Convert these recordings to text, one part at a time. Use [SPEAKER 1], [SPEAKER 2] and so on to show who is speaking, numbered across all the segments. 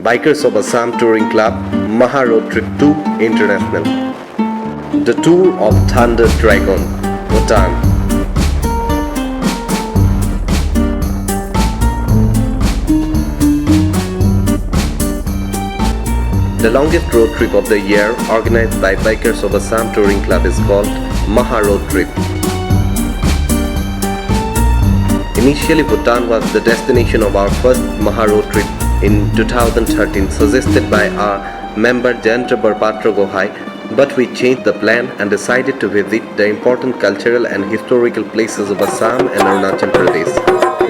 [SPEAKER 1] Bikers of Assam Touring Club Maha Road Trip 2 International. The Tour of Thunder Dragon, Bhutan. The longest road trip of the year organized by Bikers of Assam Touring Club is called Maha Road Trip. Initially, Bhutan was the destination of our first Maha Road Trip in 2013, suggested by our member Jayanta Barpatra, but we changed the plan and decided to visit the important cultural and historical places of Assam and Arunachal Pradesh.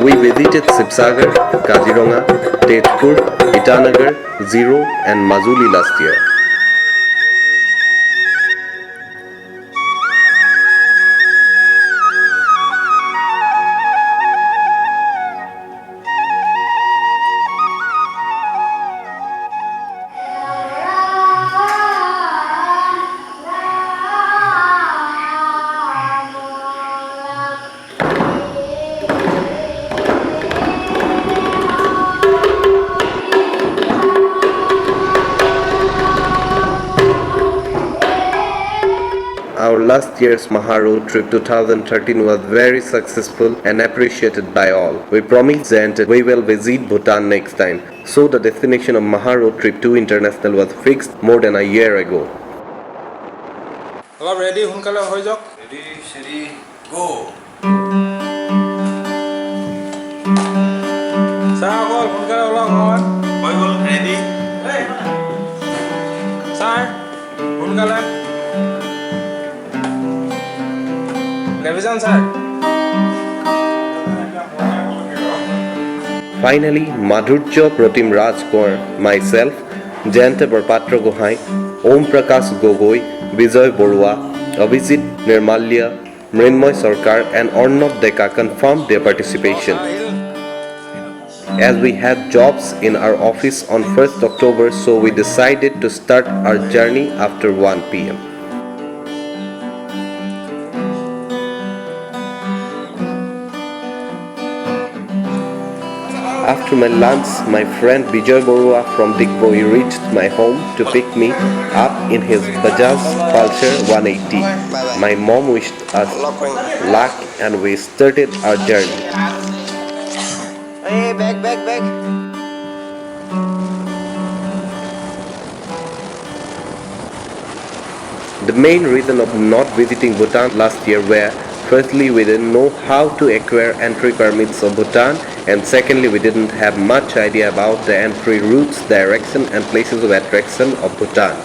[SPEAKER 1] We visited Sibsagar, Kaziranga, Tezpur, Itanagar, Zero and Majuli last year. Our last year's Maha Road Trip 2013 was very successful and appreciated by all. We promised that we will visit Bhutan next time, so the destination of Maha Road Trip 2 International was fixed more than a year ago.
[SPEAKER 2] Ready?
[SPEAKER 3] Ready, steady, go! Ready?
[SPEAKER 1] Finally, Madhurya Pratim Rajkaur, myself, Jayanta Barpatra Gohai, Om Prakash Gogoi, Vijay Borua, Abhijit Nirmalya, Mrinmoy Sarkar and Arnab Deka confirmed their participation. As we had jobs in our office on 1st October, so we decided to start our journey after 1 p.m. After my lunch, my friend Vijay Borua from Digboi reached my home to pick me up in his Bajaj Pulsar 180. My mom wished us luck and we started our journey.
[SPEAKER 3] Hey, back.
[SPEAKER 1] The main reason of not visiting Bhutan last year were, firstly, we didn't know how to acquire entry permits of Bhutan, and secondly, we didn't have much idea about the entry routes, direction and places of attraction of Bhutan.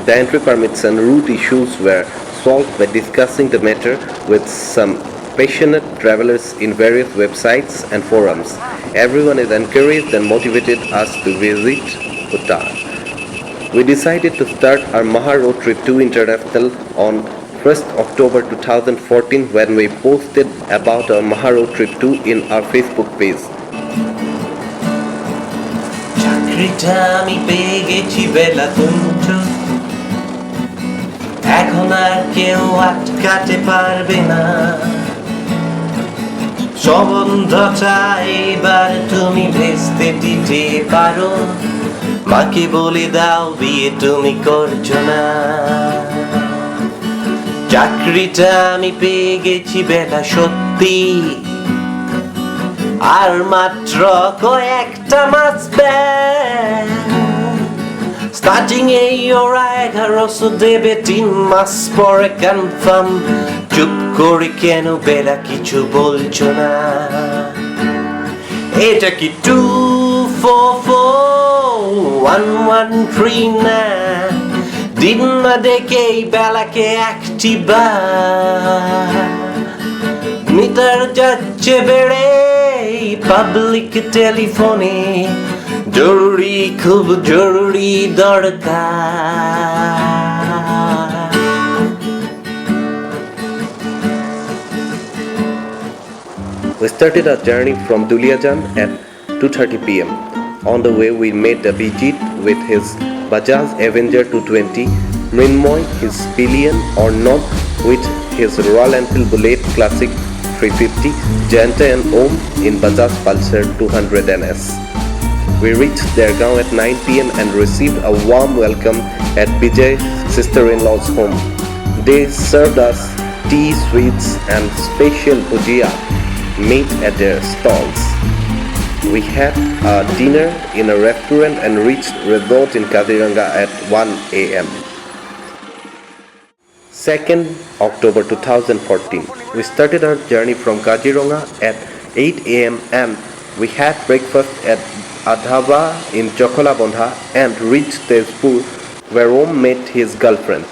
[SPEAKER 1] The entry permits and route issues were solved by discussing the matter with some passionate travelers in various websites and forums. Everyone is encouraged and motivated us to visit Bhutan. We decided to start our Maha Road Trip 2 International on 1st October 2014 when we posted about our Maha Road Trip 2 in our Facebook page.
[SPEAKER 4] সম্বন্ধটা এবার তুমি ভেস্তে দিতে পারো মাকে বলে দাও বিয়ে তুমি করছো না চাকরিটা আমি পেয়ে গেছি বেটা সত্যি আর মাত্র কয়েকটা মাস স্টার্টিং এই ওরা 1100 দেবে 3 মাস পরে কনফার্ম চুপ করে কেন বেলা কিছু বলছো না এটা কি 2441139 দিন না দেখে বেলাকে একটিবার মিটার যাচ্ছে বেড়ে পাবলিক টেলিফোনে জরুরি খুব জরুরি দরকার
[SPEAKER 1] We started our journey from Duliajan at 2:30 p.m. On the way, we made Abhijit with his Bajaj Avenger 220, Mrinmoy his Pillion Arnab with his Royal Enfield Bullet Classic 350, Jayanta and Om in Bajaj Pulsar 200 NS. We reached their gaon at 9 p.m. and received a warm welcome at Bijay's sister-in-law's home. They served us tea, sweets and special bhujia made at their stalls. We had a dinner in a restaurant and reached resort in Kaziranga at 1 a.m. 2nd October 2014. We started our journey from Kaziranga at 8 a.m. and we had breakfast at Adhava in Jokholabandha and reached Tezpur where Om met his girlfriend.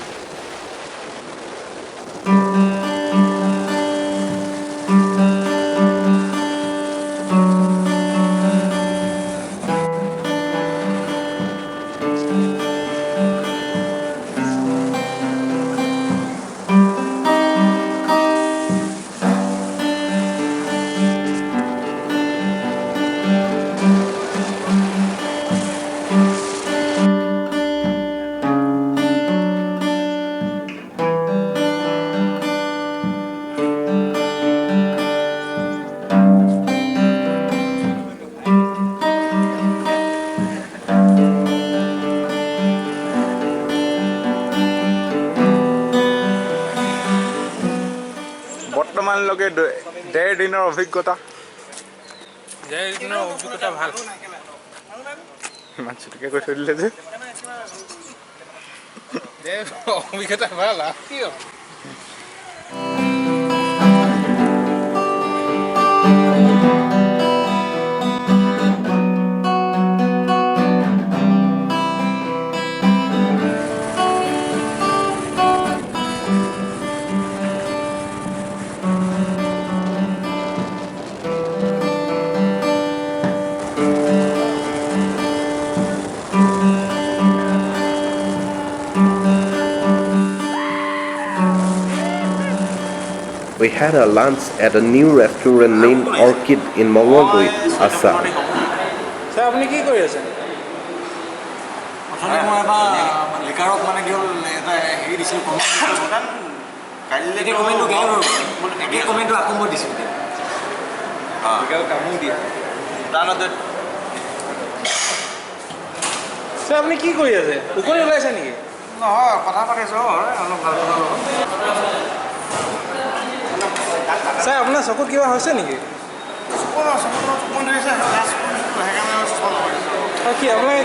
[SPEAKER 3] বৰ্তমানলৈকে ডেৰ দিনৰ অভিজ্ঞতা ভাল ইমান চুটিকে কৈ থৈ দিলে যে অভিজ্ঞতা ভাল
[SPEAKER 1] We had a lunch at a new restaurant named Orchid in Mongolgoi, Assam.
[SPEAKER 3] Sir আপনি কি কৰি আছেন
[SPEAKER 2] অথনি মই এবাৰ লিকাৰত মানে কি হ'ল এটা হেৰি দিছিলোঁ কমেণ্ট কাইলৈ কমেণ্টটো একেই কমেণ্টটো আকৌ মই দিছোঁ
[SPEAKER 3] লিকাৰত কামো দিয়ে
[SPEAKER 2] তাৰমানে
[SPEAKER 3] স্যার আপনি কি কৰি আছে উকলি ওলাইছে নেকি
[SPEAKER 2] নহয় কথা পাতিছোঁ অলপ ভাল
[SPEAKER 3] স্যার আপোনাৰ চকুত কিবা হৈছে নেকি কি আপোনালোকে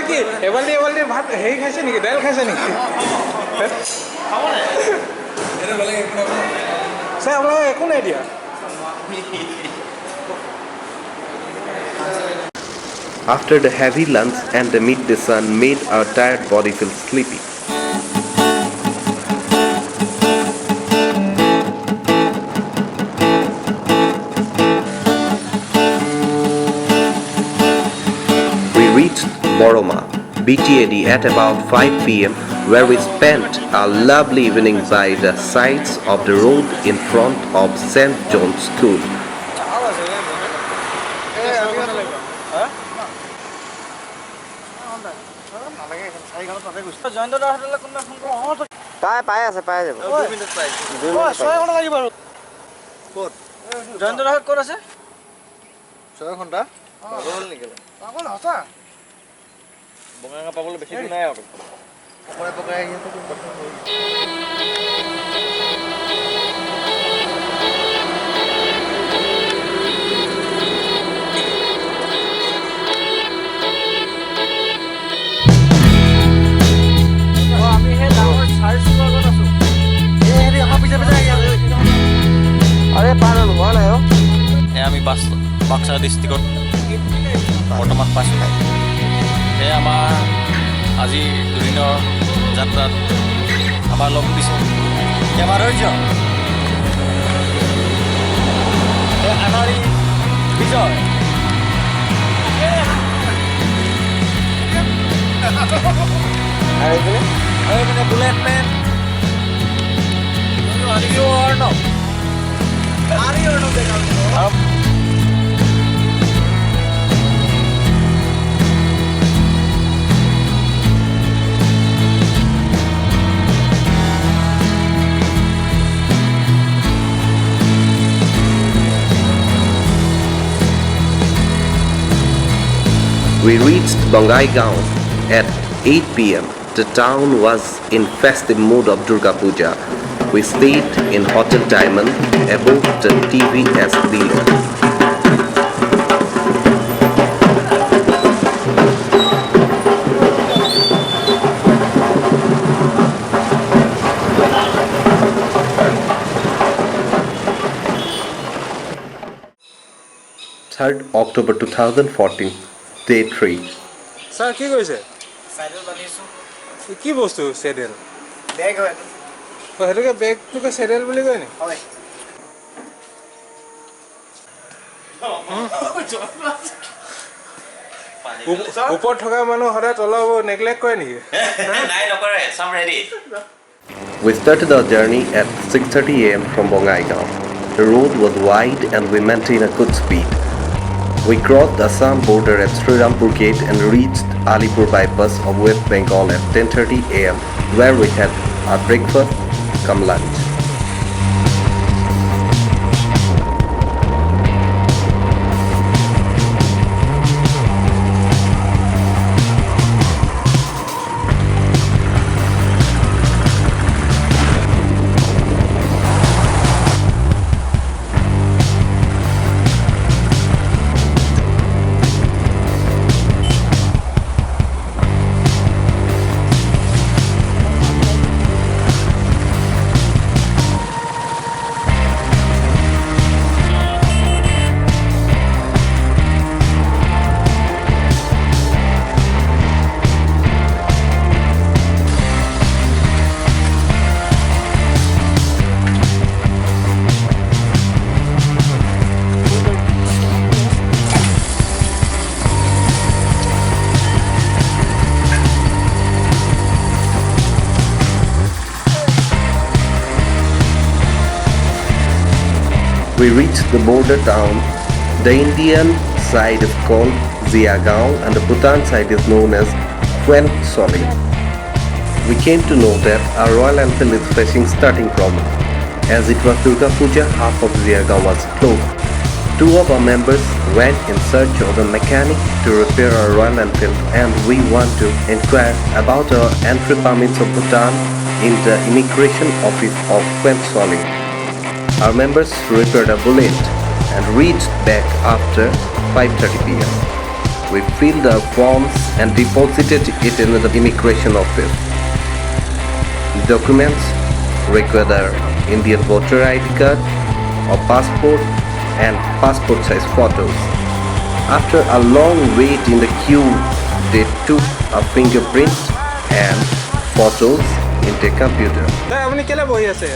[SPEAKER 3] কি এবাল্টি ভাত হেৰি খাইছে নেকি দাইল খাইছে নেকি স্যাৰ আপোনালোকে একো নাই দিয়া
[SPEAKER 1] After the heavy lunch and the midday sun made our tired body feel sleepy. Boroma, BTAD at about 5 p.m. where we spent a lovely evening by the sides of the road in front of St. John's School.
[SPEAKER 2] পাই আছে পাই যাব 2 minute পাই 6 ঘণ্টা লাগিব আৰু ক'ত জয়ন্তদাহত ক'ত আছে 6 ঘণ্টা পাগল নেকি পাগল হতা বঙাঙা পাবলৈ বেছি দিন নাই আৰু পকৰে পকৰে আহি আছে কথা হ'ল আমি বাক্সা ডিষ্ট্ৰিক্টত বৰ্তমান পাইছোঁ সেয়া আমাৰ আজি দুদিনৰ যাত্ৰাত আমাৰ লগ দিছোঁ কেমেৰা ধৰিছ আনাৰী বিজয় আৰু এইপিনে bullet man Arnab
[SPEAKER 1] We reached Bongaigaon at 8 p.m. The town was in festive mood of Durga Puja. We stayed in Hotel Diamond above the TVS below. 3rd October 2014, Day 3.
[SPEAKER 2] Sir, কি কৈছে?
[SPEAKER 3] সাইডত বানিছো
[SPEAKER 2] কি বস্তু saddle?
[SPEAKER 3] বেগ হয়
[SPEAKER 2] হেতুকে বেগটোকে saddle বুলি কয় নি?
[SPEAKER 3] হয়
[SPEAKER 2] ওপৰত থকা মানুহ সদায় তলাব নেগলেক্ট কৰে নেকি?
[SPEAKER 3] নাই নকৰে সব ready
[SPEAKER 1] We started our journey at 6:30 a.m. from Bongaigaon. The road was wide and we maintained a good speed. We crossed the Assam border at Srirampur Gate and reached Alipur bypass of West Bengal at 10:30 a.m. where we had our breakfast come lunch. We reached the border town. The Indian side is called Ziagaon and the Bhutan side is known as Phuen Soli. We came to know that our Royal Enfield is facing starting problem. As it was Durga Puja, half of Ziagaon was closed. Two of our members went in search of a mechanic to repair our Royal Enfield and we want to inquire about our entry permits of Bhutan in the immigration office of Phuen Soli. Our members repaired a bullet and reached back after 5:30 p.m. We filled our forms and deposited it in the immigration office. The documents require Indian voter ID card or passport and passport size photos. After a long wait in the queue, they took a fingerprint and photos into a computer.
[SPEAKER 2] আপুনি কেলে বহি আছে?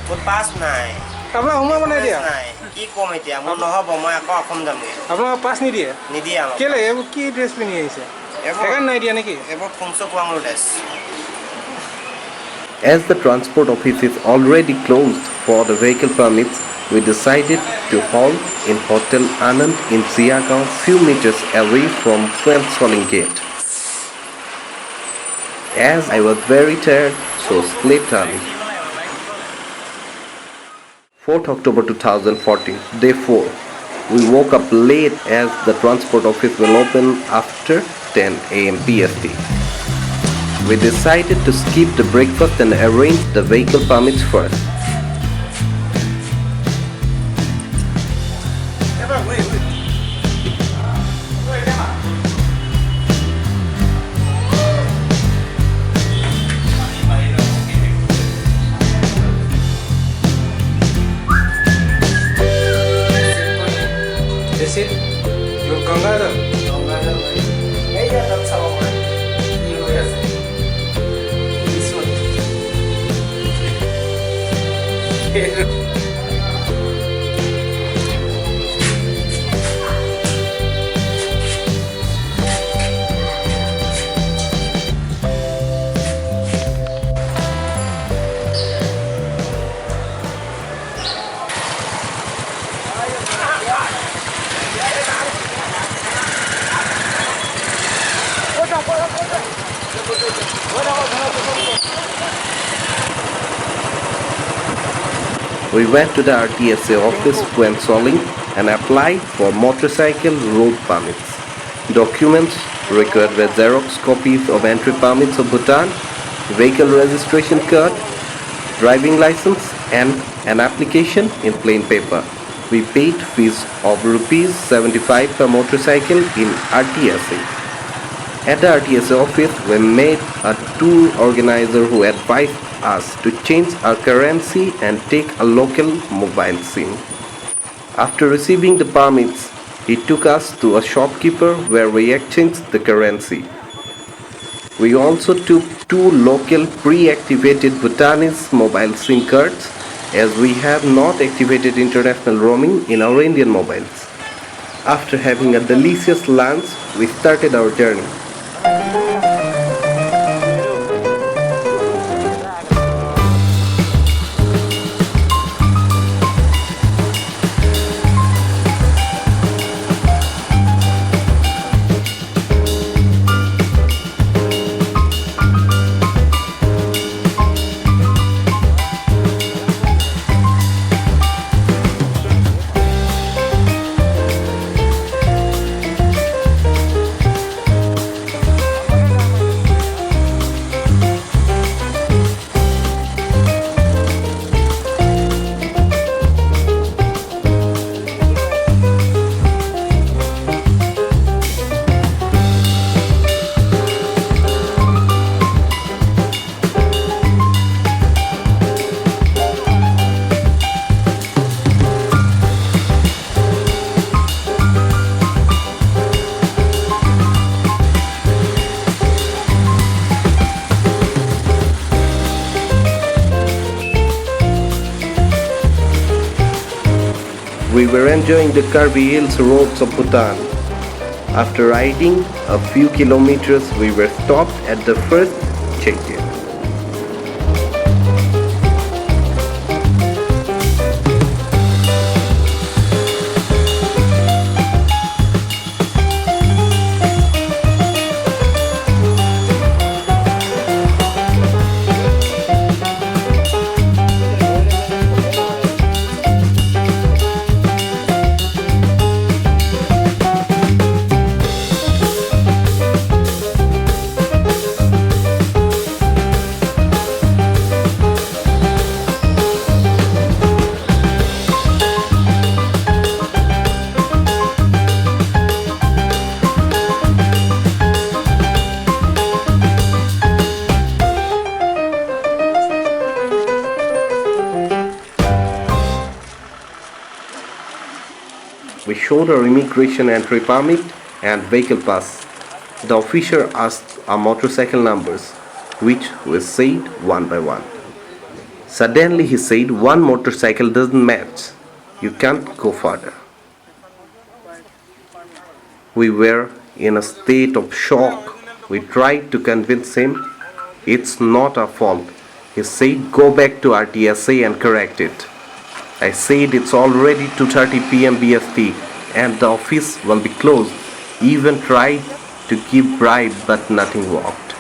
[SPEAKER 3] মোৰ পাছ নাই
[SPEAKER 2] আপোনাৰ সোমা বনাই দিয়া।
[SPEAKER 3] নাই কি কম এতিয়া মোৰ নহব মই আকৌ অসম যামগে
[SPEAKER 2] আপোনাৰ পাছ নিদিয়ে?
[SPEAKER 3] নিদিয়ে আমাক
[SPEAKER 2] কেলে এইবোৰ কি ড্ৰেছ পিন্ধি আহিছে? সেইকাৰণে নাই দিয়া নেকি?
[SPEAKER 3] এবাৰ ফুংছো কোৱাঙৰ dress
[SPEAKER 1] As the transport office is already closed for the vehicle permits, we decided to halt in Hotel Anand in Ziagaon, few meters away from Phuen Soli Gate. As I was very tired, so slept early. 4th October 2014, Day 4. We woke up late as the transport office will open after 10 a.m. PST. We decided to skip the breakfast and arrange the vehicle permits first.
[SPEAKER 2] Is it? You Gangada?
[SPEAKER 3] এইয়া তাত চাব পাৰে কি হৈ আছে
[SPEAKER 1] We went to the RTSA office, Phuen Soli, and applied for motorcycle road permits. Documents required were Xerox copies of entry permits of Bhutan, vehicle registration card, driving license and an application in plain paper. We paid fees of rupees 75 per motorcycle in RTSA. At the RTSA office, we met a tour organizer who advised us to change our currency and take a local mobile SIM. After receiving the permits, he took us to a shopkeeper where we exchanged the currency. We also took two local pre-activated Bhutanese mobile SIM cards as we have not activated international roaming in our Indian mobiles. After having a delicious lunch, we started our journey. We were enjoying the Karbi Hills roads of Bhutan. After riding a few kilometers, we were stopped at the first checkpoint. We showed our immigration entry permit and vehicle pass. The officer asked our motorcycle numbers, which we said one by one. Suddenly he said, "One motorcycle doesn't match. You can't go further." We were in a state of shock. We tried to convince him it's not our fault. He said, "Go back to RTSA and correct it." I said it's already 2:30 p.m. BST and the office will be closed. Even tried to give bribe but nothing worked.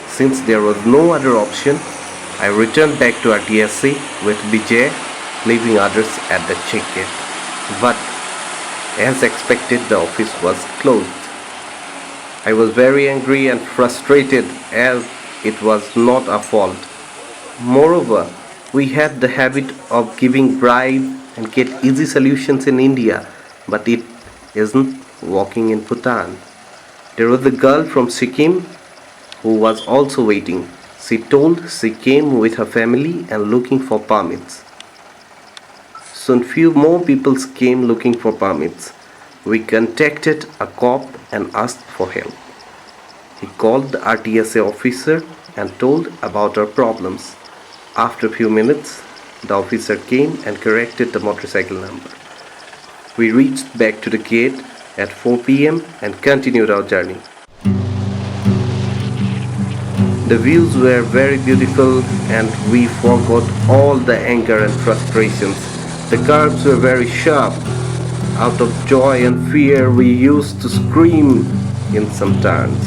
[SPEAKER 1] Since there was no other option, I returned back to RTSA with Vijay, leaving others at the check gate. But as expected, the office was closed. I was very angry and frustrated as it was not our fault. Moreover, we had the habit of giving bribe and get easy solutions in India, but it isn't working in Bhutan. There was a girl from Sikkim who was also waiting. She told she came with her family and looking for permits. Soon few more people came looking for permits. We contacted a cop and asked for help. He called the RTSA officer and told about our problems. After a few minutes, the officer came and corrected the motorcycle number. We reached back to the gate at 4 p.m. and continued our journey. The views were very beautiful and we forgot all the anger and frustrations. The curves were very sharp. Out of joy and fear, we used to scream in some turns.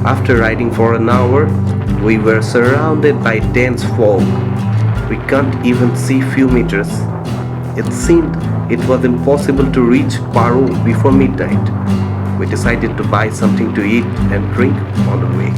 [SPEAKER 1] After riding for an hour, we were surrounded by dense fog. We can't even see few meters. It seemed it was impossible to reach Paro before midnight. We decided to buy something to eat and drink on the way.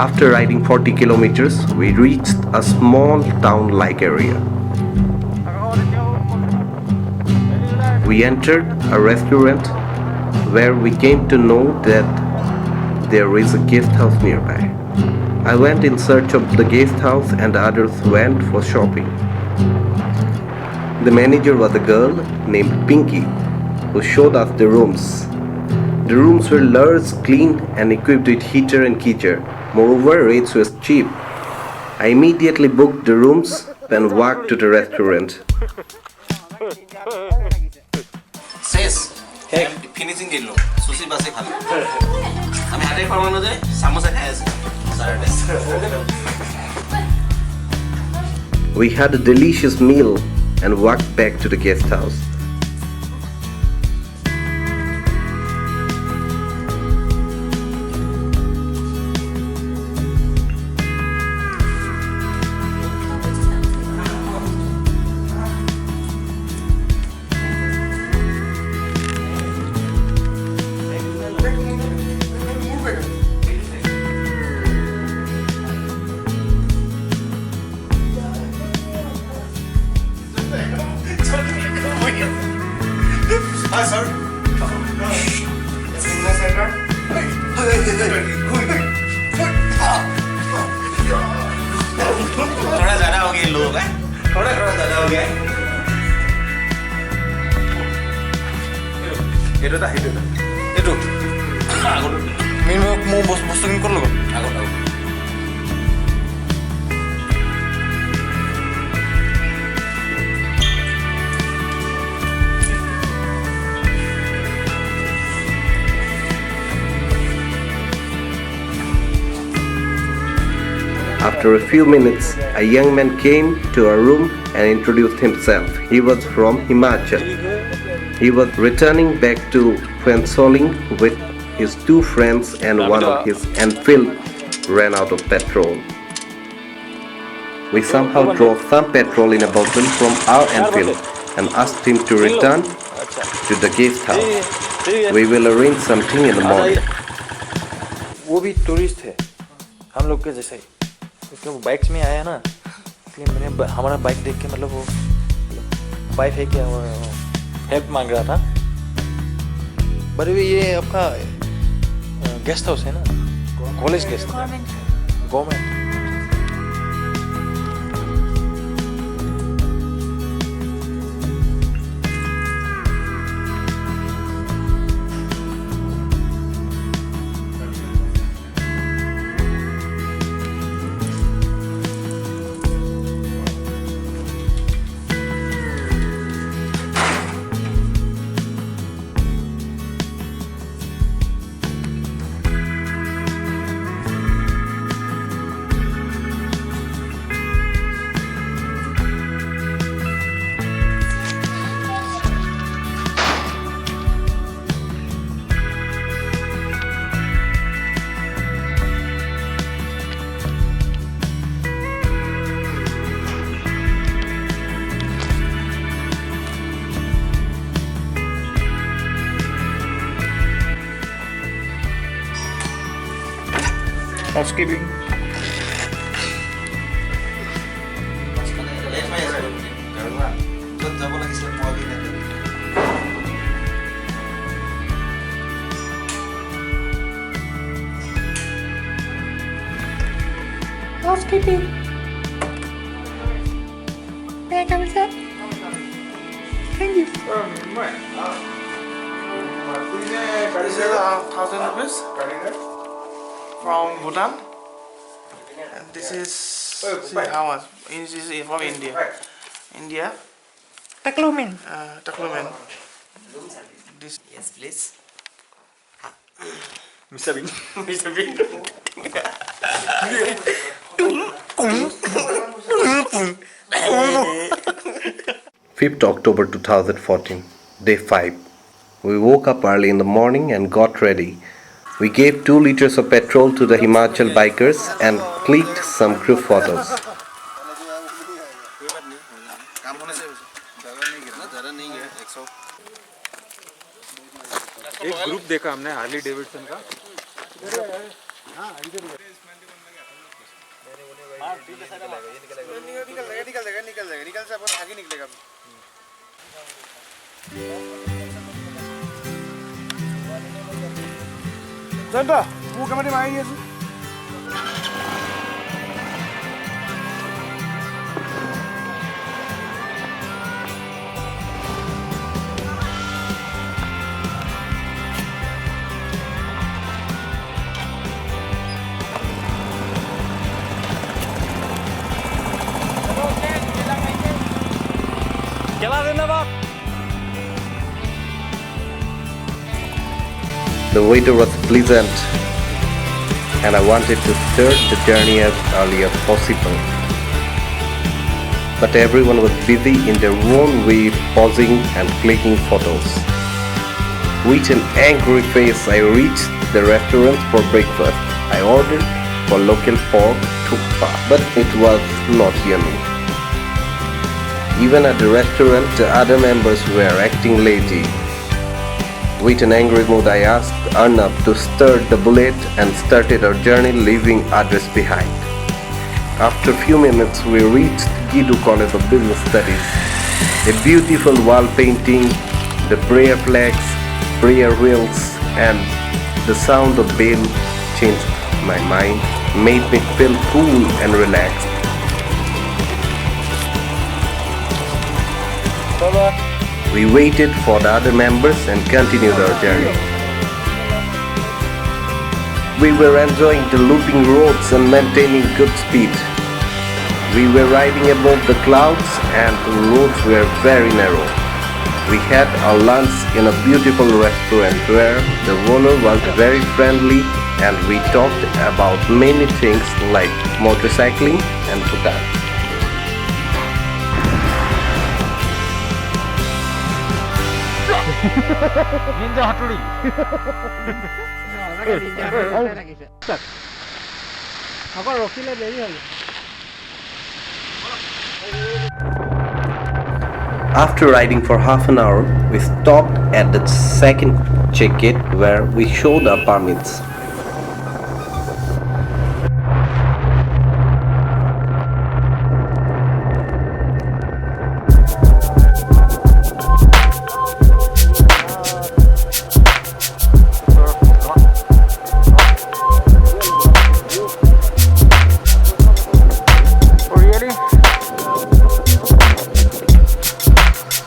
[SPEAKER 1] After riding 40 kilometers, we reached a small town-like area. We entered a restaurant where we came to know that there is a guest house nearby. I went in search of the guest house and others went for shopping. The manager was a girl named Pinky who showed us the rooms. The rooms were large, clean and equipped with heater and kitchen. Moreover, rates was cheap. I immediately booked the rooms and walked to the restaurant.
[SPEAKER 3] শেষ finishing দিল sushi বাসে খাবে আমি হাতে খাওয়ানো যায় সামোসা খাই আছি
[SPEAKER 1] We had a delicious meal and walked back to the guest house.
[SPEAKER 3] Hi sir. थोड़ा ज़्यादा हो गया लोग हैं थोड़ा ज़्यादा हो गया
[SPEAKER 2] এইটো মেইন মোৰ বস্তুখিনি ক'ত ল'ব
[SPEAKER 3] আগত
[SPEAKER 1] After a few minutes, a young man came to our room and introduced himself. He was from Himachal. He was returning back to Phensoling with his two friends and one of his Enfield ran out of petrol. We somehow drove some petrol in a bottle from our Enfield and asked him to return to the guest house. We will arrange something in the morning.
[SPEAKER 2] वो भी tourist है हम लोग के जैसा ही क्योंकि वो bikes में आया ना इसलिए मैंने हमारा बाइक देख के मतलब वो वाइफ है क्या हेल्प मांग रहा था बट भी ये आपका गेस्ट हाउस है ना college guest government housekeeping
[SPEAKER 5] Housekeeping. May I come inside? Thank you.
[SPEAKER 2] This is 1,000 rupees from Bhutan, and this is see how much. This is from India. India.
[SPEAKER 5] Taklumin.
[SPEAKER 2] Taklumen. This
[SPEAKER 3] Yes please
[SPEAKER 2] Mr. Bean. Mr. Bean.
[SPEAKER 1] 5th October 2014, Day 5. We woke up early in the morning and got ready. We gave 2 liters of petrol to the Himachal bikers and clicked some group photos.
[SPEAKER 6] एक group देखा हमने Harley Davidson का
[SPEAKER 2] निकल से अपन आगे निकलेगा जनता वो कैमरे में आई है
[SPEAKER 1] The weather was pleasant and I wanted to start the journey as early as possible. But everyone was busy in their own way, pausing and clicking photos. With an angry face, I reached the restaurant for breakfast. I ordered for local pork thukpa, but it was not yummy. Even at the restaurant, the other members were acting lazy. With an angry mood, I asked Arnab to start the bullet and started our journey, leaving others behind. After a few minutes, we reached Gidu College of Business Studies. A beautiful wall painting, the prayer flags, prayer wheels, and the sound of bell changed my mind, made me feel cool and relaxed. We waited for the other members and continued our journey. We were enjoying the looping roads and maintaining good speed. We were riding above the clouds and the roads were very narrow. We had our lunch in a beautiful restaurant where the owner was very friendly and we talked about many things like motorcycling and Bhutan.
[SPEAKER 6] Ninja हटुड़ी
[SPEAKER 2] अगर रोकिले देरी होगी
[SPEAKER 1] After riding for half an hour, we stopped at the second check gate where we showed our permits.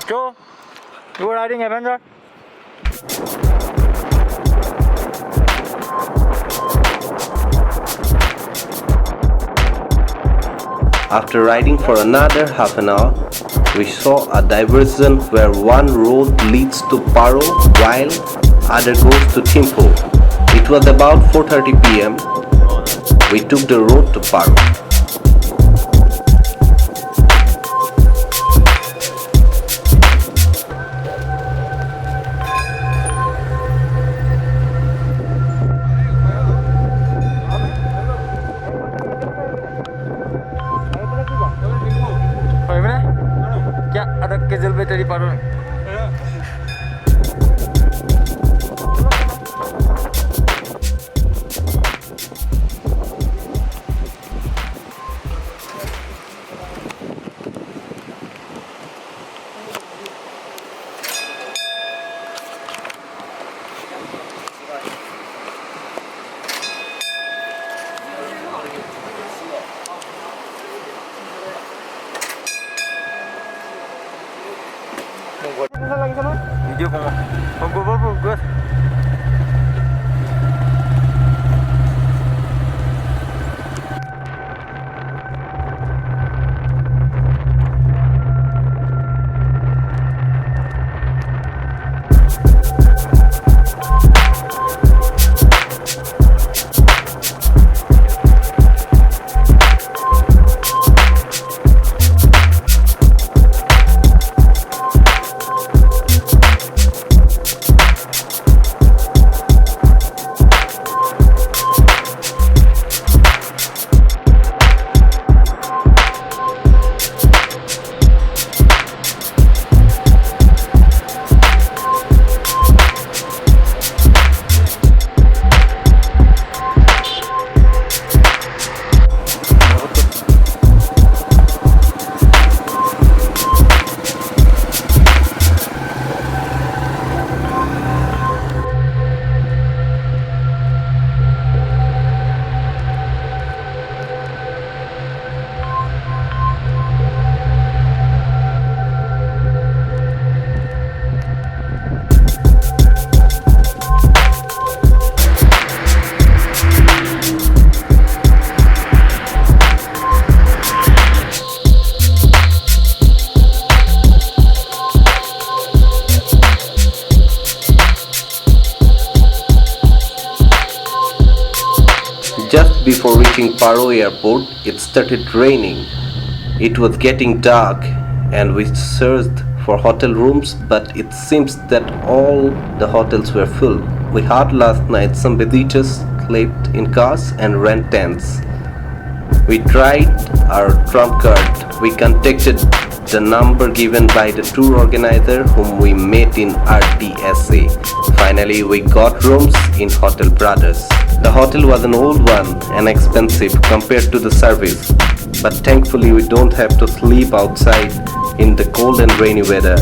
[SPEAKER 6] Joe, you were riding Avenger?
[SPEAKER 1] After riding for another half an hour, we saw a diversion where one road leads to Paro while other goes to Thimphu. It was about 4:30 p.m. We took the road to Paro.
[SPEAKER 6] क्या अदक के जल में तेरी पारो Video como good.
[SPEAKER 1] Just before reaching Paro airport, it started raining. It was getting dark and we searched for hotel rooms, but it seems that all the hotels were full. We heard last night some visitors slept in cars and rent tents. We tried our trump card. We contacted the number given by the tour organizer whom we met in RTSA. Finally, we got rooms in Hotel Brothers. The hotel was an old one and expensive compared to the service, but thankfully we don't have to sleep outside in the cold and rainy weather.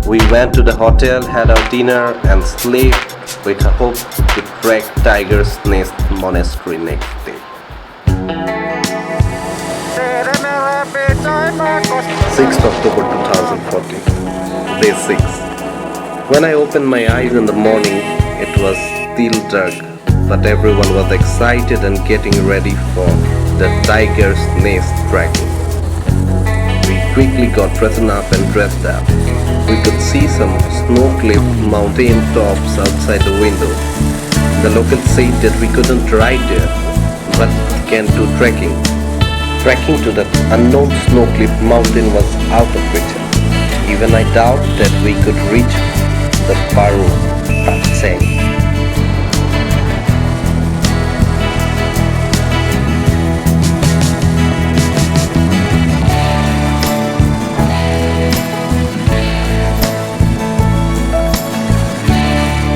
[SPEAKER 1] We went to the hotel, had our dinner and slept with a hope to trek Tiger's Nest Monastery next day. 6th October 2014, Day 6. When I opened my eyes in the morning, it was still dark, but everyone was excited and getting ready for the Tiger's Nest trekking. We quickly got freshened up and dressed up. We could see some snow-clipped mountain tops outside the window. The locals said that we couldn't ride there, but can do trekking. Trekking to that unknown snow-clipped mountain was out of reach. Even I doubt that we could reach the Paro Taktsang.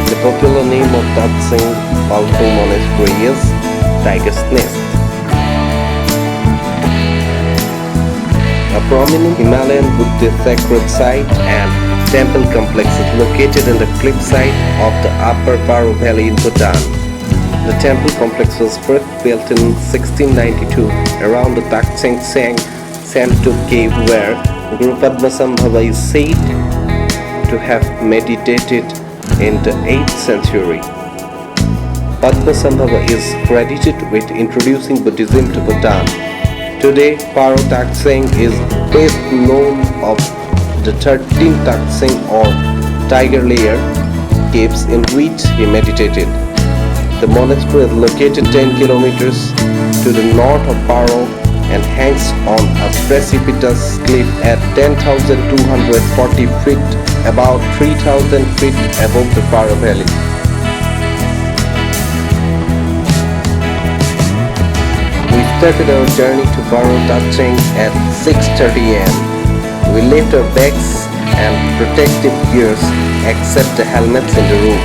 [SPEAKER 1] The popular name of Taktsang Monastery is Tiger's Nest. A prominent Himalayan Buddhist sacred site and temple complex is located in the cliffside of the Upper Paro Valley in Bhutan. The temple complex was first built in 1692 around the Taktsang Senge Samdup cave where Guru Padmasambhava is said to have meditated in the 8th century. Padmasambhava is credited with introducing Buddhism to Bhutan. Today, Paro Taktsang is best known of the 13 Taktsang or tiger layer caves in which he meditated. The monastery is located 10 kilometers to the north of Paro and hangs on a precipitous cliff at 10,240 feet, about 3,000 feet above the Paro Valley. We started our journey to Paro Taktsang at 6:30 am. We left our bags and protective gears except the helmets in the room.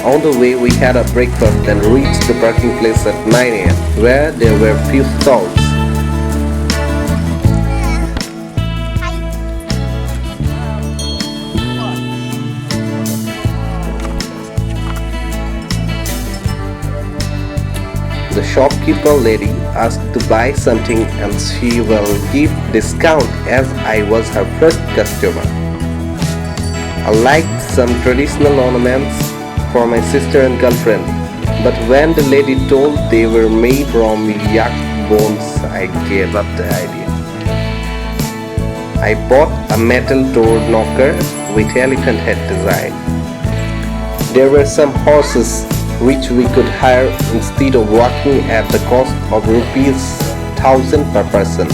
[SPEAKER 1] On the way, we had a breakfast and reached the parking place at 9 a.m., where there were few stalls. The shopkeeper lady asked to buy something and she will give discount as I was her first customer. I liked some traditional ornaments for my sister and girlfriend, but when the lady told they were made from yak bones, I gave up the idea. I bought a metal door knocker with elephant head design. There were some horses which we could hire instead of walking at the cost of rupees 1,000 per person.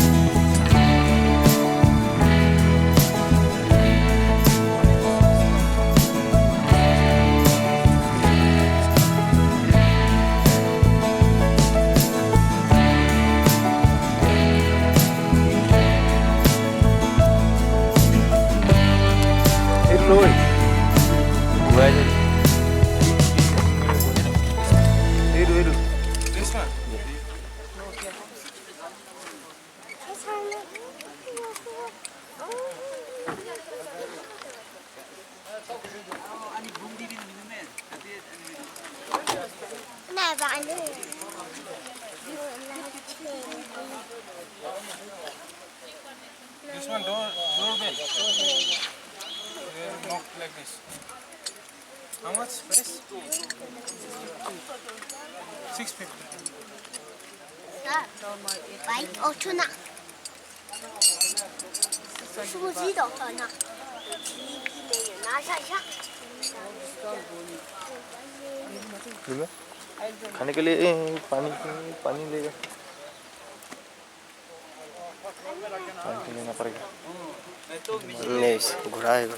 [SPEAKER 2] This one doorbell. Knock like this. How much price? 650.
[SPEAKER 6] खाने के लिए पानी लेगा पानी लेना पड़ेगा
[SPEAKER 4] नहीं घुराएगा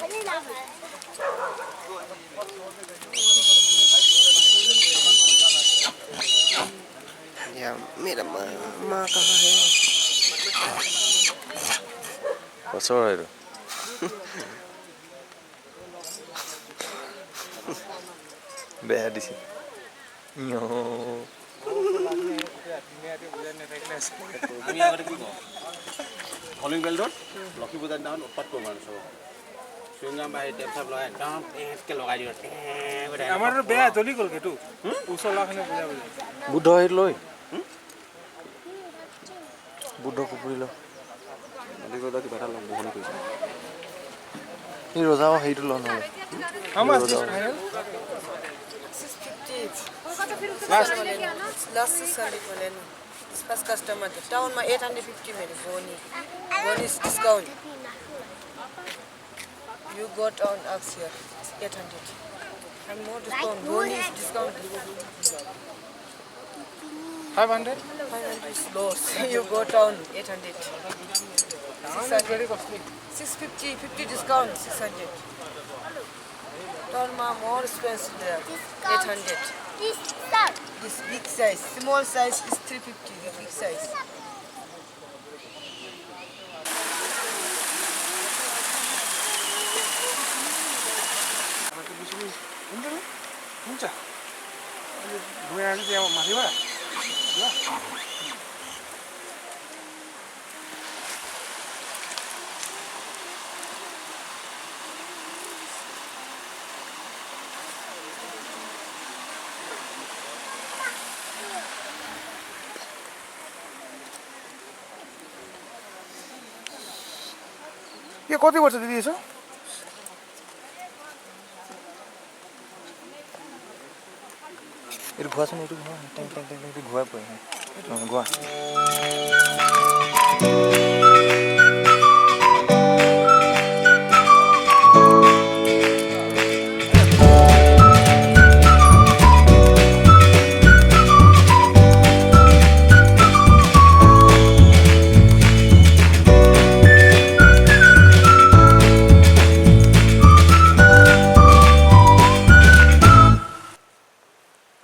[SPEAKER 4] या मेरा माँ कहाँ है
[SPEAKER 6] What's alright? Bad is it? No.
[SPEAKER 3] আমি আগতে কি কওঁ হলিং বেল্টত লক্ষী পূজাৰ দিনাখন উৎপাত কৰোঁ মানে চব চুইংগাম বা টেপ চাপ লগাই একদম টেপকৈ লগাই দিওঁ
[SPEAKER 2] আমাৰ বেয়া জ্বলি গ'ল সেইটো ওচৰ লগাখিনি বুজা বুজি
[SPEAKER 6] বুদ্ধ হেৰি লৈ বুদ্ধ কুকুৰি লৈ
[SPEAKER 3] কিবা এটা লগ বহনি কৰিছে
[SPEAKER 6] এই ৰজাও হেৰিটো লওঁ নহ'লে
[SPEAKER 2] How much is final?
[SPEAKER 7] Last Sunday this first customer the town my 850 many boni is discount you got on us here 800 and more discount boni is discount
[SPEAKER 2] 500?
[SPEAKER 7] 500 is loss you go down 800
[SPEAKER 2] Very costly.
[SPEAKER 7] 650 50 discount 600 town more expensive there 800 this big size small size is 350 the big size
[SPEAKER 2] Mucha. Voy a ir más arriba. ¿Y cuánto te di eso?
[SPEAKER 6] এইটো ঘোৱাচোন এইটো ঘোৱা টেং টেং টেং এইটো ঘোৱাই পৰে ঘোৱা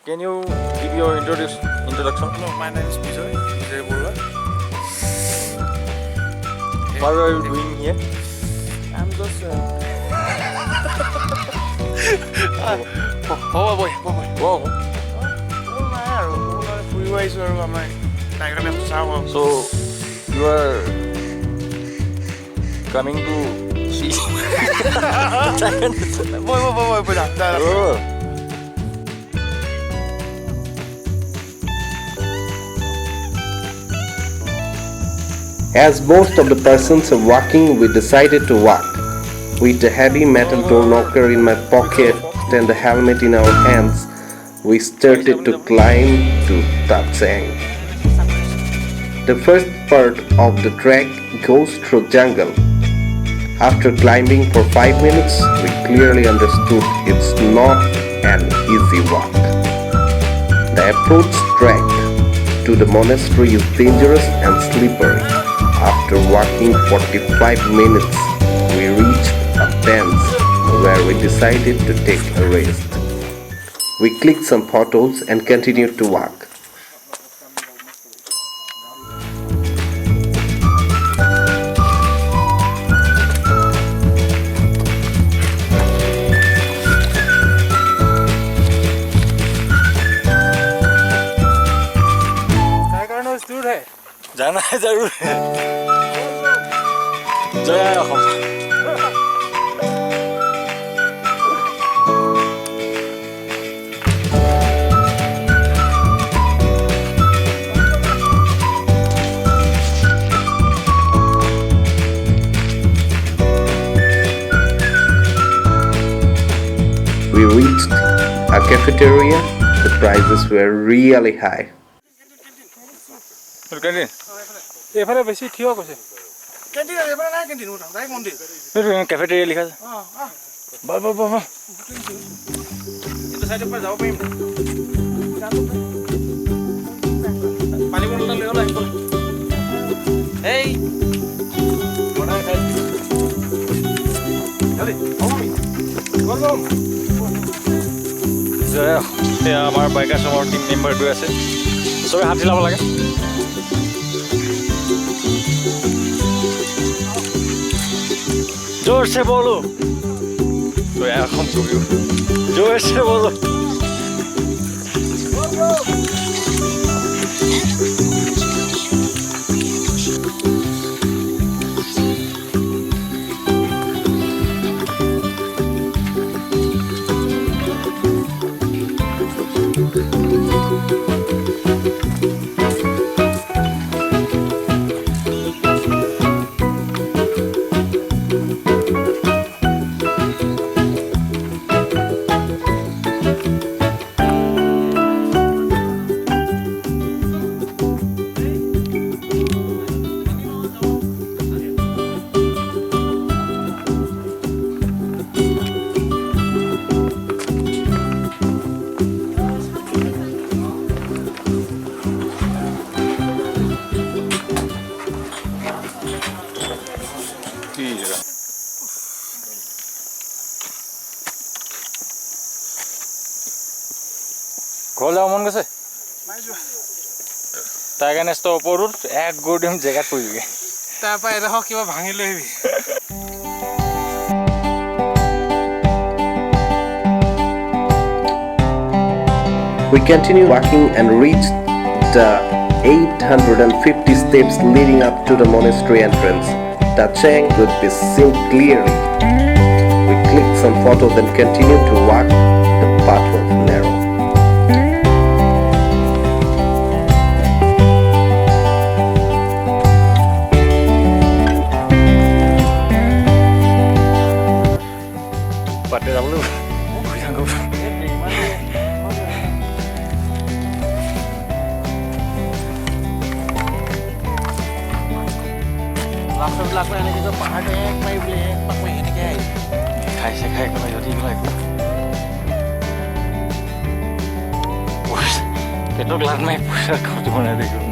[SPEAKER 6] Can you give your introduction?
[SPEAKER 2] No, my name is Vijay. Vijay Bola.
[SPEAKER 6] What are you doing here?
[SPEAKER 2] I'm just
[SPEAKER 6] boy. Wow. So you are coming to see.
[SPEAKER 2] Boy.
[SPEAKER 6] Oh.
[SPEAKER 1] As most of the persons are walking, we decided to walk. With a heavy metal door knocker in my pocket and the helmet in our hands, we started to climb to Taktsang. The first part of the trek goes through jungle. After climbing for 5 minutes, we clearly understood it's not an easy walk. The approach trek to the monastery is dangerous and slippery. After walking 45 minutes, we reached a bench where we decided to take a rest. We clicked some photos and continued to walk.
[SPEAKER 6] जाना है जरूर जय Assam
[SPEAKER 1] We reached a cafeteria. The prices were really high.
[SPEAKER 6] এফালে বেশি থিয় কৈছে
[SPEAKER 2] canteen এবাৰ নাই কেন্টিন উঠা ডাইৰেক্ট মন্দিৰ
[SPEAKER 6] ক্যাফেটেরিয়া লিখা আছে বাহ
[SPEAKER 2] এইটো সাইডৰ পৰা যাব পাৰিম পানী বটল লৈ ওলাই আহিব এই বনাই খাই জলদি আমি গলম
[SPEAKER 6] জয় আমাৰ বাইকাৰ সমৰ টিম মেম্বাৰ গৈ আছে সবে হাত হিলাব লাগে जोर से बोलो तो यार हम जोर से बोलो ঘৰ যাব মন গৈছে তাৰ কাৰণে ওপৰত এক গৰদিম জেগাত পৰিবি
[SPEAKER 2] তাৰ পৰা এডোখৰ কিবা ভাঙি লৈ আহিবি
[SPEAKER 1] We continued walking and reached the 850 steps leading up to the monastery entrance. Taktsang could be seen clearly. We clicked some photos and continued to walk. The path was narrow.
[SPEAKER 6] পাতে যাবলৈ
[SPEAKER 2] পাহাৰটো এক মাৰি বোলে এক পাক মাৰি এনেকৈ আহি
[SPEAKER 6] খাইছে খাই পেলাই যদি পেটত লাট মাৰি পইচা খৰচ বনাই দেখোন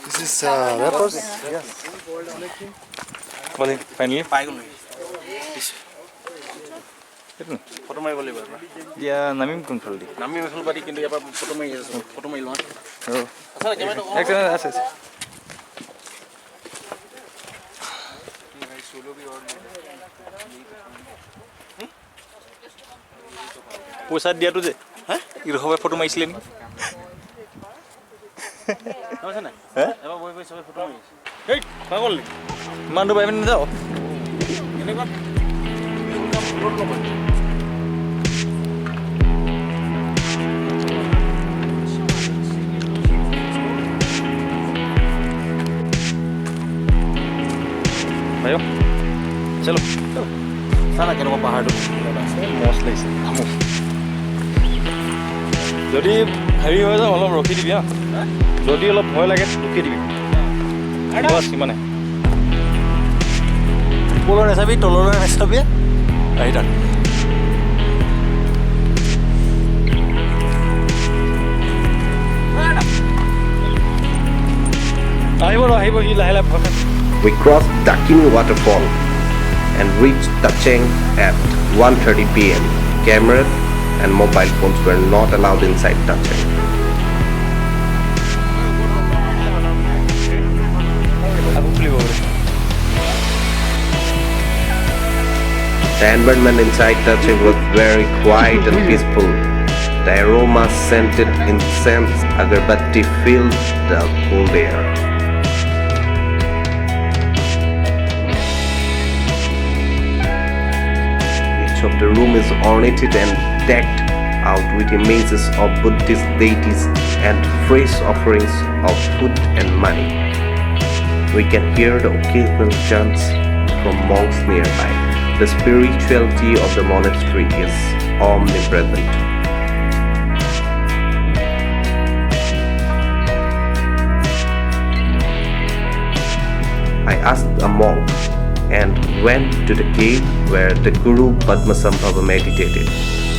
[SPEAKER 2] This is rappers.
[SPEAKER 6] Yes. Well, finally.
[SPEAKER 2] পাই গ'লো
[SPEAKER 3] ফটো মাৰিব লাগিব
[SPEAKER 6] এতিয়া নামিম কোনফালেদি
[SPEAKER 3] নামি মেখেল পাতি কিন্তু ইয়াৰ পৰা ফটো মাৰি আছো ফটো মাৰি লোৱা
[SPEAKER 6] আছে আছে পইচা দিয়াটো যে হা ইৰহবে ফটো মাৰিছিলে নি
[SPEAKER 2] আছে না
[SPEAKER 6] হে
[SPEAKER 2] এবাৰ বহি বহি সবে ফটো মাৰিছে
[SPEAKER 6] এই পাগল নি ইমান দূৰ পাৰিবি নাযাওঁ
[SPEAKER 2] এনেকুৱা
[SPEAKER 6] ভাইও চলো
[SPEAKER 2] চানা কেনেকুৱা পাহাৰটো
[SPEAKER 6] মস্ত লাগিছে আমোক যদি হেৰি হৈ যাওঁ অলপ ৰখি দিবি হা যদি অলপ ভয় লাগে ৰখি দিবি বাছ সিমানে
[SPEAKER 2] ওপৰলৈ নাচাবি তললৈ নাচাবি
[SPEAKER 6] আহি থাক আহিব সি লাহে লাহে ভয় খাই
[SPEAKER 1] We crossed Dakini waterfall and reached Taktsang at 1:30 p.m. Cameras and mobile phones were not allowed inside Taktsang.
[SPEAKER 6] আকৌ খুলিব
[SPEAKER 1] The environment inside Taktsang was very quiet and peaceful. The aroma scented incense agarbatti filled the cool air. Each of the room is ornated and decked out with images of Buddhist deities and fresh offerings of food and money. We can hear the occasional chants from monks nearby. The spirituality of the monastery is omnipresent. I asked a monk and went to the cave where the Guru Padmasambhava meditated.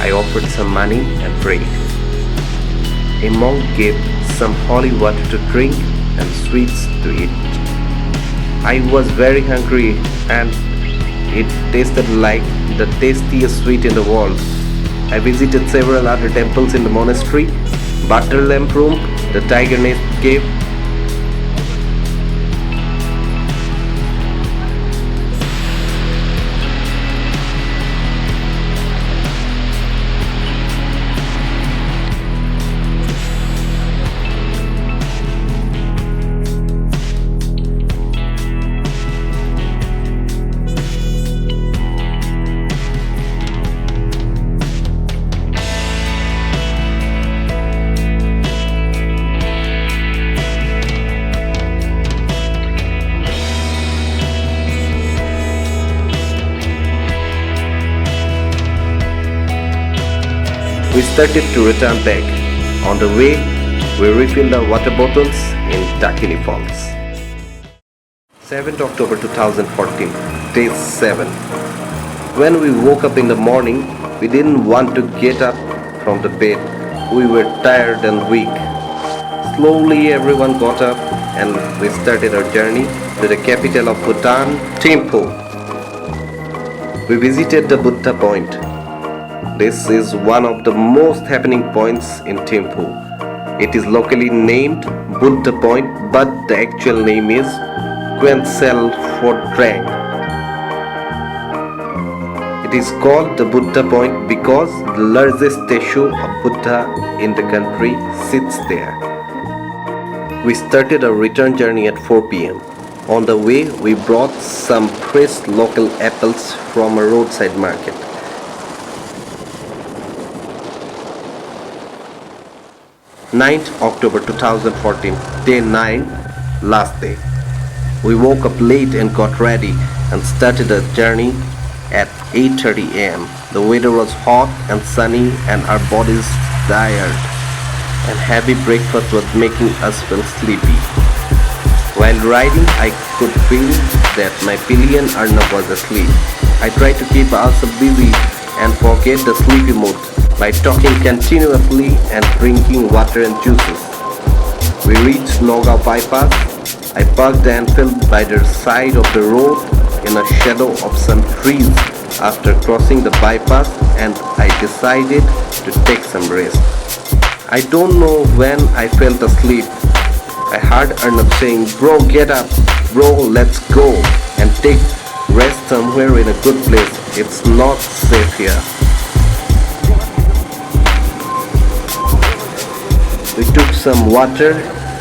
[SPEAKER 1] I offered some money and prayed. A monk gave some holy water to drink and sweets to eat. I was very hungry and it tasted like the tastiest sweet in the world. I visited several other temples in the monastery, Butter Lamp Room, the Tiger Nest Cave. We started to return back. On the way, we refilled our water bottles in Dakini Falls. 7th October 2014, day 7. When we woke up in the morning, we didn't want to get up from the bed. We were tired and weak. Slowly everyone got up and we started our journey to the capital of Bhutan, Thimphu. We visited the Buddha Point. This is one of the most happening points in Thimphu. It is locally named Buddha Point, but the actual name is Quensel Fort Drang. It is called the Buddha Point because the largest statue of Buddha in the country sits there. We started our return journey at 4 p.m. On the way, we brought some fresh local apples from a roadside market. 9th October 2014, day 9, last day. We woke up late and got ready and started our journey at 8:30 a.m. The weather was hot and sunny and our bodies tired, and heavy breakfast was making us feel sleepy. While riding, I could feel that my pillion Arnab was asleep. I tried to keep ourselves busy and forget the sleepy mood by talking continuously and drinking water and juices. We reached Nogao bypass. I parked and felt by the side of the road in a shadow of some trees after crossing the bypass, and I decided to take some rest. I don't know when I fell asleep. I heard Arnab saying, "Bro, get up. Bro, let's go and take rest somewhere in a good place. It's not safe here. We took some water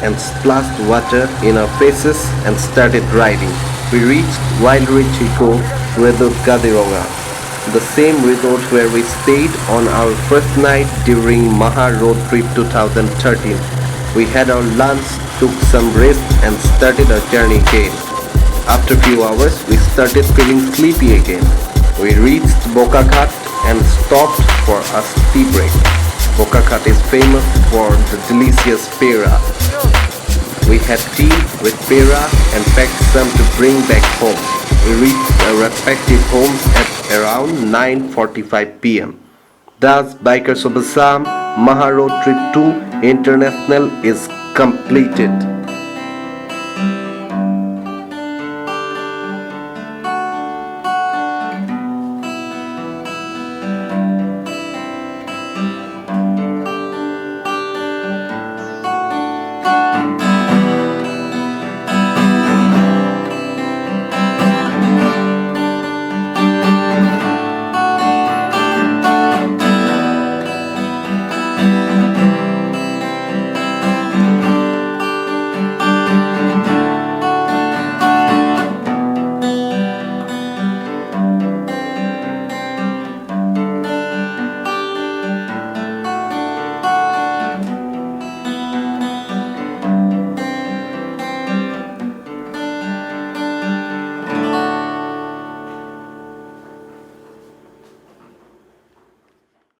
[SPEAKER 1] and splashed water in our faces and started riding. We reached Wild Rich Eco Resort Kaziranga, the same resort where we stayed on our first night during Maha Road Trip 2013. We had our lunch, took some rest and started our journey again. After a few hours, we started feeling sleepy again. We reached Bokakhat and stopped for a tea break. Bokakhat is famous for the delicious pera. We had tea with pera and packed some to bring back home. We reached our respective homes at around 9:45 p.m. Thus, Bikers of Assam Maha Road Trip 2 International is completed.